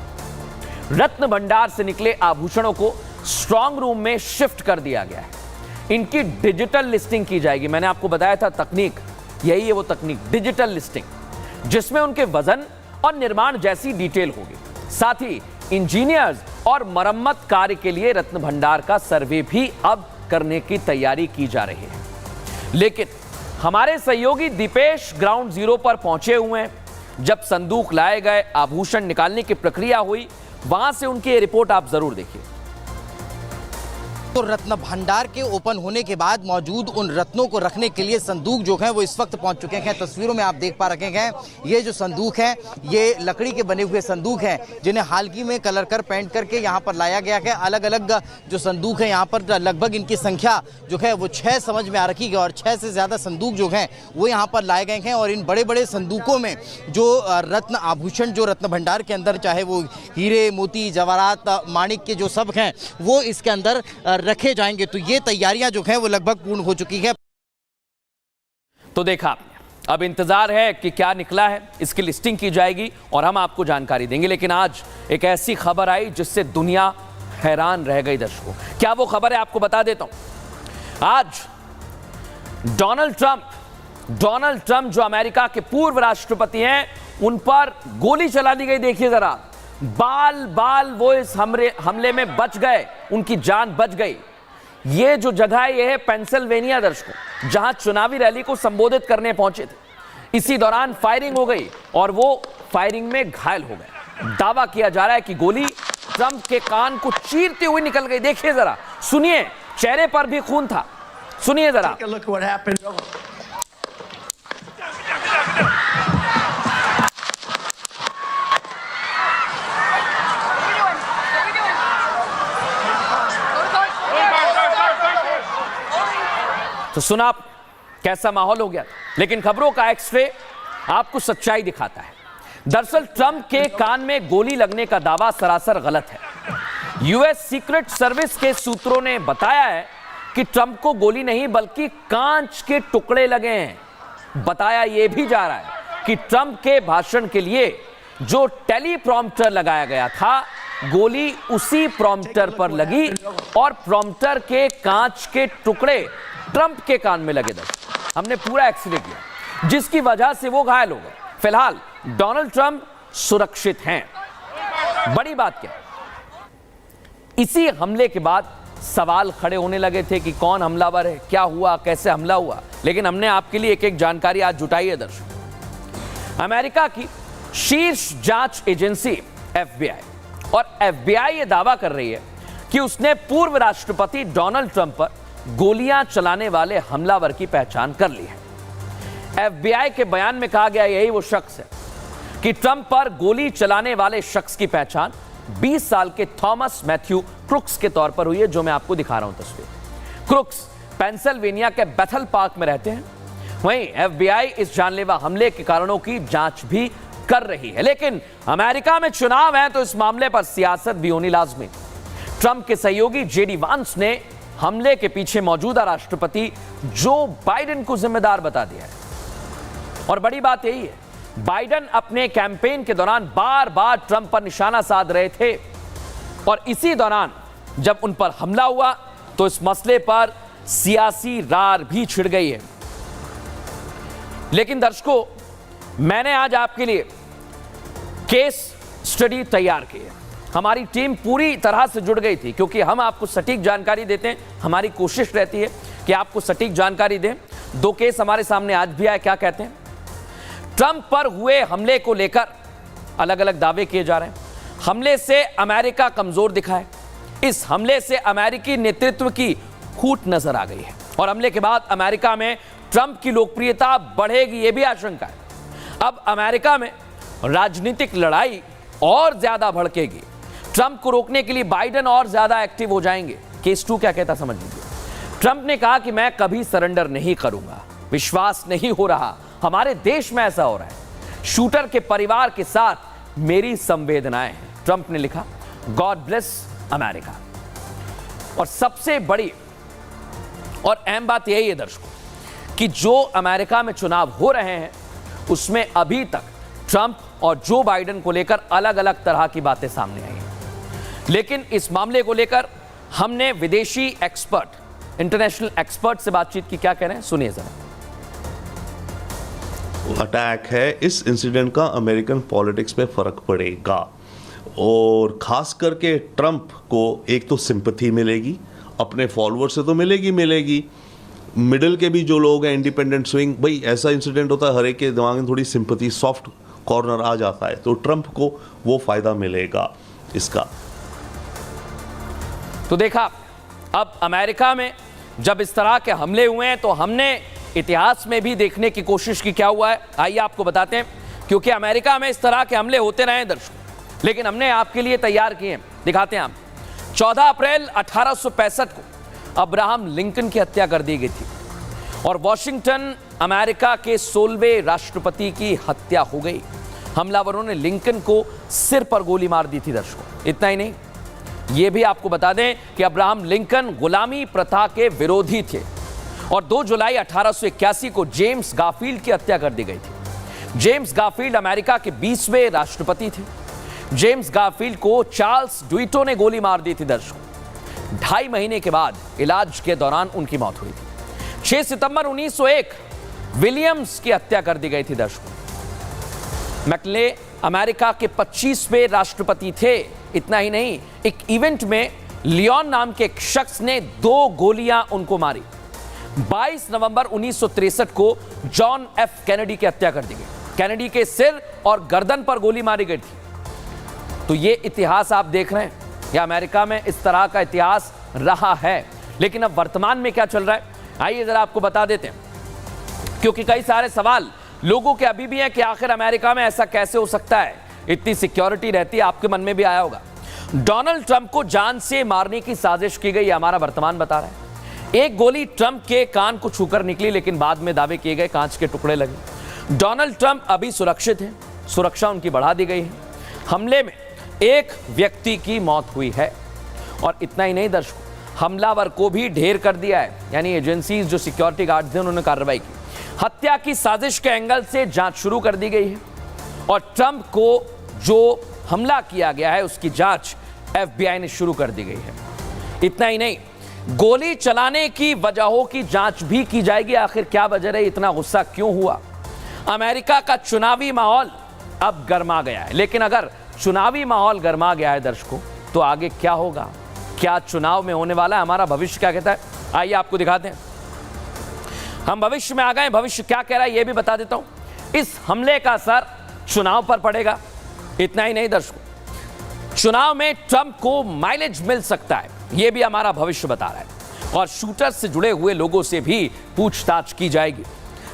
रत्न भंडार से निकले आभूषणों को स्ट्रांग रूम में शिफ्ट कर दिया गया है। इनकी डिजिटल लिस्टिंग की जाएगी। मैंने आपको बताया था तकनीक, यही है वो तकनीक, डिजिटल लिस्टिंग, जिसमें उनके वजन और निर्माण जैसी डिटेल होगी। साथ ही इंजीनियर्स और मरम्मत कार्य के लिए रत्न भंडार का सर्वे भी अब करने की तैयारी की जा रही है। लेकिन हमारे सहयोगी दीपेश ग्राउंड जीरो पर पहुंचे हुए हैं। जब संदूक लाए गए, आभूषण निकालने की प्रक्रिया हुई, वहां से उनकी रिपोर्ट आप जरूर देखिए।
तो रत्न भंडार के ओपन होने के बाद मौजूद उन रत्नों को रखने के लिए संदूक जो हैं वो इस वक्त पहुंच चुके हैं। तस्वीरों में आप देख पा रहे हैं, ये जो संदूक हैं ये लकड़ी के बने हुए संदूक हैं, जिन्हें हाल ही में कलर कर पेंट करके यहाँ पर लाया गया है। अलग अलग जो संदूक है यहाँ पर लगभग इनकी संख्या जो है वो 6 समझ में आ रखी है, और 6 से ज़्यादा संदूक जो हैं वो यहाँ पर लाए गए हैं। और इन बड़े बड़े संदूकों में जो रत्न आभूषण जो रत्न भंडार के अंदर, चाहे वो हीरे मोती जवाहरात माणिक के जो सब हैं वो इसके अंदर रखे जाएंगे। तो ये तैयारियां जो हैं वो लगभग पूर्ण हो चुकी है।
तो देखा, अब इंतजार है कि क्या निकला है, इसकी लिस्टिंग की जाएगी और हम आपको जानकारी देंगे। लेकिन आज एक ऐसी खबर आई जिससे दुनिया हैरान रह गई दर्शकों। क्या वो खबर है, आपको बता देता हूं। आज डोनाल्ड ट्रंप जो अमेरिका के पूर्व राष्ट्रपति हैं, उन पर गोली चला दी गई। देखिए जरा, बाल वो इस हमले में बच गए, उनकी जान बच गई। ये जो जगह है, ये है पेंसिल्वेनिया दर्शकों, जहां चुनावी रैली को संबोधित करने पहुंचे थे। इसी दौरान फायरिंग हो गई और वो फायरिंग में घायल हो गए। दावा किया जा रहा है कि गोली ट्रंप के कान को चीरते हुए निकल गई। देखिए जरा, सुनिए, चेहरे पर भी खून था, सुनिए जरा। तो सुना आप कैसा माहौल हो गया। लेकिन खबरों का एक्सरे आपको सच्चाई दिखाता है। दरअसल ट्रंप के कान में गोली लगने का दावा सरासर गलत है। यूएस सीक्रेट सर्विस के सूत्रों ने बताया है कि ट्रंप को गोली नहीं बल्कि कांच के टुकड़े लगे हैं। बताया यह भी जा रहा है कि ट्रंप के भाषण के लिए जो टेलीप्रॉम्प्टर लगाया गया था, गोली उसी प्रॉम्प्टर पर लगी और प्रॉम्प्टर के कांच के टुकड़े ट्रंप के कान में लगे। हमने पूरा एक्सरे किया, जिसकी वजह से वो घायल हो गए। फिलहाल डोनाल्ड ट्रंप सुरक्षित हैं। बड़ी बात क्या, इसी हमले के बाद सवाल खड़े होने लगे थे कि कौन हमलावर है, क्या हुआ, कैसे हमला हुआ। लेकिन हमने आपके लिए एक एक जानकारी आज जुटाई है दर्शक। अमेरिका की शीर्ष जांच एजेंसी FBI और FBI ये दावा कर रही है कि उसने पूर्व राष्ट्रपति डोनाल्ड ट्रंप पर गोलियां चलाने वाले हमलावर की पहचान कर ली है। FBI के बयान में कहा गया यही वो शख्स है कि ट्रंप पर गोली चलाने वाले शख्स की पहचान 20 साल के थॉमस मैथ्यू क्रुक्स के तौर पर हुई है, जो मैं आपको दिखा रहा हूं तस्वीर। क्रुक्स पेंसिल्वेनिया के बेथल पार्क में रहते हैं। वहीं FBI इस जानलेवा हमले के कारणों की जांच भी कर रही है। लेकिन अमेरिका में चुनाव है तो इस मामले पर सियासत भी होनी लाजमी। ट्रंप के सहयोगी JD वांस ने हमले के पीछे मौजूदा राष्ट्रपति जो बाइडेन को जिम्मेदार बता दिया है। और बड़ी बात यही है, बाइडेन अपने कैंपेन के दौरान बार बार ट्रंप पर निशाना साध रहे थे और इसी दौरान जब उन पर हमला हुआ तो इस मसले पर सियासी रार भी छिड़ गई है। लेकिन दर्शकों, मैंने आज आपके लिए केस स्टडी तैयार की है। हमारी टीम पूरी तरह से जुड़ गई थी क्योंकि हम आपको सटीक जानकारी देते हैं। हमारी कोशिश रहती है कि आपको सटीक जानकारी दें। 2 केस हमारे सामने आज भी आए। क्या कहते हैं? ट्रंप पर हुए हमले को लेकर अलग अलग दावे किए जा रहे हैं। हमले से अमेरिका कमजोर दिखा है। इस हमले से अमेरिकी नेतृत्व की खूट नजर आ गई है और हमले के बाद अमेरिका में ट्रंप की लोकप्रियता बढ़ेगी, यह भी आशंका है। अब अमेरिका में राजनीतिक लड़ाई और ज्यादा भड़केगी। ट्रंप को रोकने के लिए बाइडेन और ज्यादा एक्टिव हो जाएंगे। केस 2 क्या कहता समझ लीजिए। ट्रंप ने कहा कि मैं कभी सरेंडर नहीं करूंगा, विश्वास नहीं हो रहा, हमारे देश में ऐसा हो रहा है, शूटर के परिवार के साथ मेरी संवेदनाएं हैं। ट्रंप ने लिखा, गॉड ब्लेस अमेरिका। और सबसे बड़ी और अहम बात यही है दर्शकों कि जो अमेरिका में चुनाव हो रहे हैं उसमें अभी तक ट्रंप और जो बाइडेन को लेकर अलग अलग तरह की बातें सामने आई हैं। लेकिन इस मामले को लेकर हमने विदेशी एक्सपर्ट, इंटरनेशनल एक्सपर्ट से बातचीत की। क्या कह रहे हैं, सुनिए जरा।
अटैक है, इस इंसिडेंट का अमेरिकन पॉलिटिक्स में फर्क पड़ेगा और खास करके ट्रंप को एक तो सिंपैथी मिलेगी, अपने फॉलोअर से तो मिलेगी, मिडिल के भी जो लोग हैं, इंडिपेंडेंट स्विंग, भाई ऐसा इंसिडेंट होता है हर एक के दिमाग में थोड़ी सिंपैथी, सॉफ्ट कॉर्नर आ जाता है, तो ट्रंप को वो फायदा मिलेगा इसका।
तो देखा, अब अमेरिका में जब इस तरह के हमले हुए हैं तो हमने इतिहास में भी देखने की कोशिश की क्या हुआ है। आइए आपको बताते हैं, क्योंकि अमेरिका में इस तरह के हमले होते रहे दर्शकों, लेकिन हमने आपके लिए तैयार किए हैं, दिखाते हैं आप। 14 अप्रैल 1865 को अब्राहम लिंकन की हत्या कर दी गई थी और वॉशिंगटन अमेरिका के 16वें राष्ट्रपति की हत्या हो गई। हमलावरों ने लिंकन को सिर पर गोली मार दी थी दर्शकों। इतना ही नहीं, यह भी आपको बता दें कि अब्राहम लिंकन गुलामी प्रथा के विरोधी थे और 2 जुलाई 1881 को जेम्स गारफील्ड की हत्या कर दी गई थी। जेम्स गारफील्ड अमेरिका के 20वें राष्ट्रपति थे। जेम्स गारफील्ड को चार्ल्स ड्यूटो ने गोली मार दी थी दर्शकों। 2.5 महीने के बाद इलाज के दौरान उनकी मौत हुई थी। 6 सितंबर 1901 विलियम्स की हत्या कर दी गई थी दर्शकों। मैकले अमेरिका के 25वें राष्ट्रपति थे। इतना ही नहीं, एक इवेंट में लियोन नाम के एक शख्स ने 2 गोलियां उनको मारी। 22 नवंबर 1963 को जॉन एफ कैनेडी की हत्या कर दी गई। कैनेडी के सिर और गर्दन पर गोली मारी गई थी। तो ये इतिहास आप देख रहे हैं, या अमेरिका में इस तरह का इतिहास रहा है। लेकिन अब वर्तमान में क्या चल रहा है, आइए जरा आपको बता देते हैं, क्योंकि कई सारे सवाल लोगों के अभी भी हैं कि आखिर अमेरिका में ऐसा कैसे हो सकता है, इतनी सिक्योरिटी रहती है। आपके मन में भी आया होगा। डोनाल्ड ट्रंप को जान से मारने की साजिश की गई, हमारा वर्तमान बता रहा है। एक गोली ट्रंप के कान को छूकर निकली, लेकिन बाद में दावे किए गए कांच के टुकड़े लगे। डोनाल्ड ट्रंप अभी सुरक्षित हैं, सुरक्षा उनकी बढ़ा दी गई है। हमले में एक व्यक्ति की मौत हुई है, और इतना ही नहीं दर्शकों, हमलावर को भी ढेर कर दिया है। यानी एजेंसीज जो सिक्योरिटी गार्ड थे उन्होंने कार्रवाई की। हत्या की साजिश के एंगल से जांच शुरू कर दी गई है, और ट्रंप को जो हमला किया गया है उसकी जांच FBI ने शुरू कर दी गई है। इतना ही नहीं, गोली चलाने की वजहों की जांच भी की जाएगी। आखिर क्या वजह रही, इतना गुस्सा क्यों हुआ। अमेरिका का चुनावी माहौल अब गर्मा गया है, लेकिन अगर चुनावी माहौल गर्मा गया है दर्शकों, तो आगे क्या होगा, क्या चुनाव में होने वाला है, हमारा भविष्य क्या कहता है, आइए आपको दिखाते हैं। हम भविष्य में आ गए, भविष्य क्या कह रहा है यह भी बता देता हूं। इस हमले का असर चुनाव पर पड़ेगा। इतना ही नहीं दर्शकों, चुनाव में ट्रंप को माइलेज मिल सकता है, यह भी हमारा भविष्य बता रहा है। और शूटर से जुड़े हुए लोगों से भी पूछताछ की जाएगी।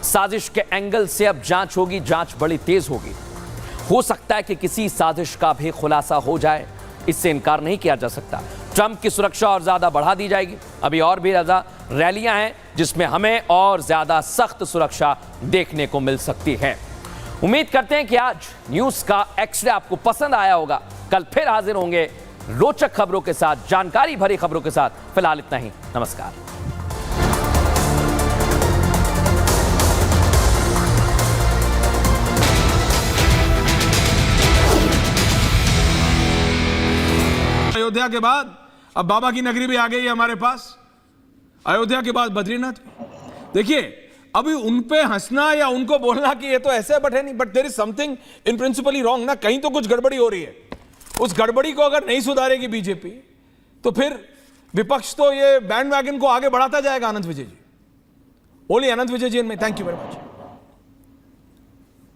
साजिश के एंगल से अब जांच होगी, जांच बड़ी तेज होगी। हो सकता है कि किसी साजिश का भी खुलासा हो जाए, इससे इनकार नहीं किया जा सकता। ट्रंप की सुरक्षा और ज्यादा बढ़ा दी जाएगी। अभी और भी ज्यादा रैलियां हैं जिसमें हमें और ज्यादा सख्त सुरक्षा देखने को मिल सकती है। उम्मीद करते हैं कि आज न्यूज का एक्सरे आपको पसंद आया होगा। कल फिर हाजिर होंगे रोचक खबरों के साथ, जानकारी भरी खबरों के साथ। फिलहाल इतना ही, नमस्कार।
अयोध्या के बाद अब बाबा की नगरी भी आ गई है हमारे पास। अयोध्या के बाद बद्रीनाथ। देखिए, अभी उन पे हंसना या उनको बोलना कि ये तो ऐसे बट है नहीं, but there is something in principally wrong ना, कहीं तो कुछ गड़बड़ी हो रही है। उस गड़बड़ी को अगर नहीं सुधारेगी बीजेपी, तो फिर विपक्ष तो ये बैंड वैगन को आगे बढ़ाता जाएगा। अनंत विजय जी, ओनली अनंत विजय जी एंड मैं, थैंक यू वेरी मच।